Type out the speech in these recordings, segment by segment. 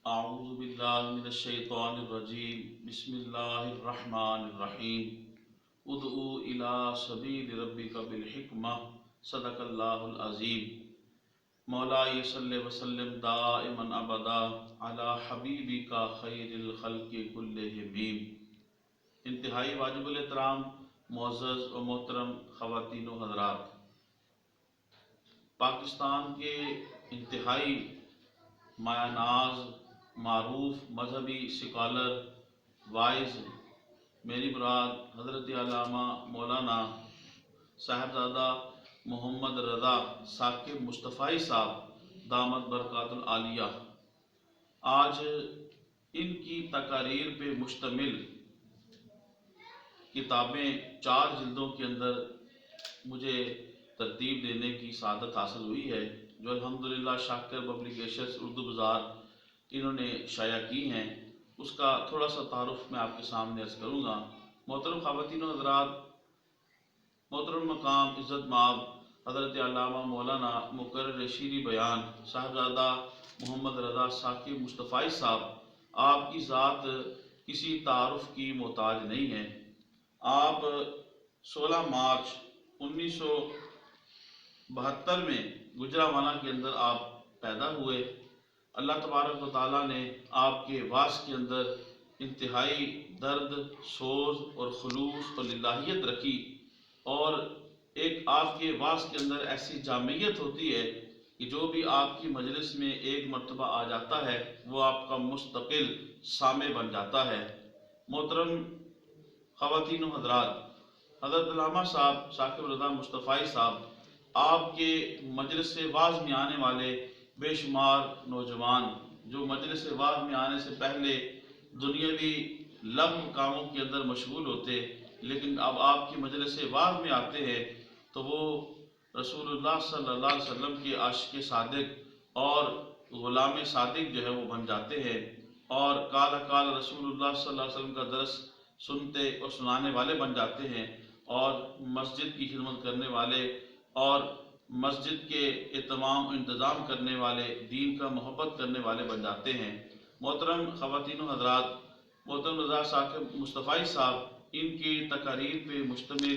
اعوذ باللہ من الشیطان الرجیم بسم اللہ الرحمن الرحیم ادعو الی سبیل ربک بالحکمہ صدق اللہ العظیم مولاي صلی وسلم دائما ابدا علی حبیبک خیر الخلق کلہم. انتہائی واجب الاحترام معزز و محترم خواتین و حضرات، پاکستان کے انتہائی مایہ ناز معروف مذہبی سکالر وائز، میری مراد حضرت علامہ مولانا صاحبزادہ محمد رضا ثاقب مصطفائی صاحب دامت برکات العالیہ، آج ان کی تقاریر پہ مشتمل کتابیں 4 جلدوں کے اندر مجھے ترتیب دینے کی سعادت حاصل ہوئی ہے، جو الحمدللہ شاکر پبلی کیشنز اردو بازار انہوں نے شائع کی ہیں. اس کا تھوڑا سا تعارف میں آپ کے سامنے عرض کروں گا. محترم خواتین و حضرات، محترم مقام عزت مآب حضرت علامہ مولانا مقرر شیریں بیان صاحبزادہ محمد رضا ثاقب مصطفائی صاحب، آپ کی ذات کسی تعارف کی محتاج نہیں ہے. آپ 16 مارچ 1972 میں گجرانوالہ کے اندر آپ پیدا ہوئے. اللہ تبارک و تعالیٰ نے آپ کے واس کے اندر انتہائی درد، سوز اور خلوص اور للہیت رکھی، اور ایک آپ کے واس کے اندر ایسی جامعیت ہوتی ہے کہ جو بھی آپ کی مجلس میں ایک مرتبہ آ جاتا ہے وہ آپ کا مستقل سامع بن جاتا ہے. محترم خواتین و حضرات، حضرت علامہ صاحب ثاقب رضا مصطفائی صاحب، آپ کے مجلس واعظ میں آنے والے بے شمار نوجوان جو مجلس واعظ میں آنے سے پہلے دنیاوی لغو کاموں کے اندر مشغول ہوتے، لیکن اب آپ کی مجلس واعظ میں آتے ہیں تو وہ رسول اللہ صلی اللہ علیہ وسلم کے عاشق صادق اور غلام صادق جو ہے وہ بن جاتے ہیں، اور قال قال رسول اللہ صلی اللہ علیہ وسلم کا درس سنتے اور سنانے والے بن جاتے ہیں، اور مسجد کی خدمت کرنے والے اور مسجد کے اہتمام و انتظام کرنے والے، دین کا محبت کرنے والے بن جاتے ہیں. محترم خواتین و حضرات، محترم رضا ثاقب مصطفائی صاحب، ان کی تقاریر پہ مشتمل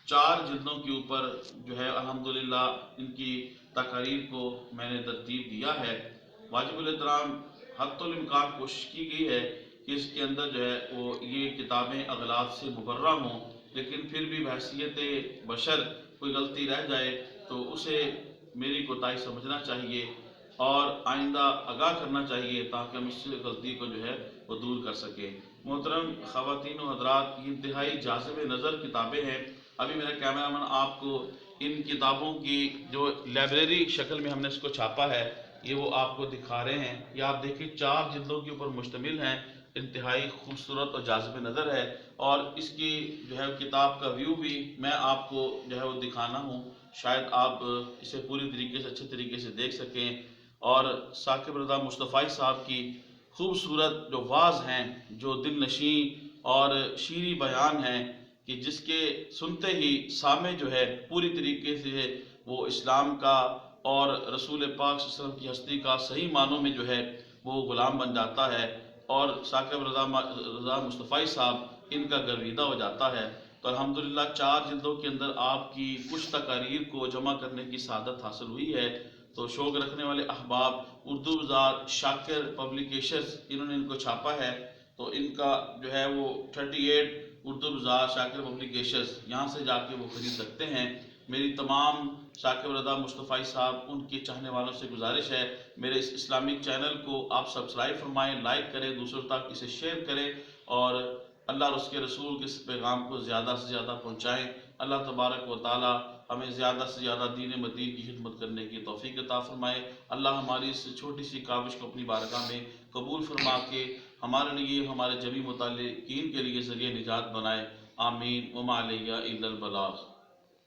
4 جلدوں کے اوپر جو ہے الحمدللہ ان کی تقاریر کو میں نے ترتیب دیا ہے. واجب الاحترام حتی الامکان کوشش کی گئی ہے کہ اس کے اندر جو ہے وہ یہ کتابیں اغلاط سے مبرہ ہوں، لیکن پھر بھی بحیثیت بشر کوئی غلطی رہ جائے تو اسے میری کوتاہی سمجھنا چاہیے اور آئندہ آگاہ کرنا چاہیے تاکہ ہم اس غلطی کو جو ہے وہ دور کر سکیں. محترم خواتین و حضرات، یہ انتہائی جاذب نظر کتابیں ہیں. ابھی میرا کیمرہ مین آپ کو ان کتابوں کی جو لائبریری شکل میں ہم نے اس کو چھاپا ہے یہ وہ آپ کو دکھا رہے ہیں. یہ آپ دیکھیں 4 جلدوں کے اوپر مشتمل ہیں، انتہائی خوبصورت اور جاذب نظر ہے، اور اس کی جو ہے کتاب کا ویو بھی میں آپ کو جو ہے وہ دکھانا ہوں، شاید آپ اسے پوری طریقے سے اچھے طریقے سے دیکھ سکیں. اور ثاقب رضا مصطفائی صاحب کی خوبصورت جو واعظ ہیں، جو دل نشیں اور شیریں بیان ہیں کہ جس کے سنتے ہی سامع جو ہے پوری طریقے سے وہ اسلام کا اور رسول پاک صلی اللہ علیہ وسلم کی ہستی کا صحیح معنوں میں جو ہے وہ غلام بن جاتا ہے، اور ثاقب رضا مصطفائی صاحب ان کا گرویدہ ہو جاتا ہے. تو الحمدللہ 4 جلدوں کے اندر آپ کی کچھ تقاریر کو جمع کرنے کی سعادت حاصل ہوئی ہے. تو شوق رکھنے والے احباب، اردو بازار شاکر پبلی کیشنز انہوں نے ان کو چھاپا ہے، تو ان کا جو ہے وہ 38 اردو بازار شاکر پبلی کیشنز، یہاں سے جا کے وہ خرید سکتے ہیں. میری تمام ثاقب رضا مصطفائی صاحب ان کے چاہنے والوں سے گزارش ہے، میرے اس اسلامک چینل کو آپ سبسکرائب فرمائیں، لائک کریں، دوسروں تک اسے شیئر کریں، اور اللہ اور اس کے رسول کے اس پیغام کو زیادہ سے زیادہ پہنچائیں. اللہ تبارک و تعالی ہمیں زیادہ سے زیادہ دین مدین کی خدمت کرنے کی توفیق عطا فرمائے. اللہ ہماری اس چھوٹی سی کاوش کو اپنی بارگاہ میں قبول فرما کے ہمارے لیے، ہمارے جمی متعلقین کے لیے ذریعہ نجات بنائے. آمین. وما علیہ الا البلاغ.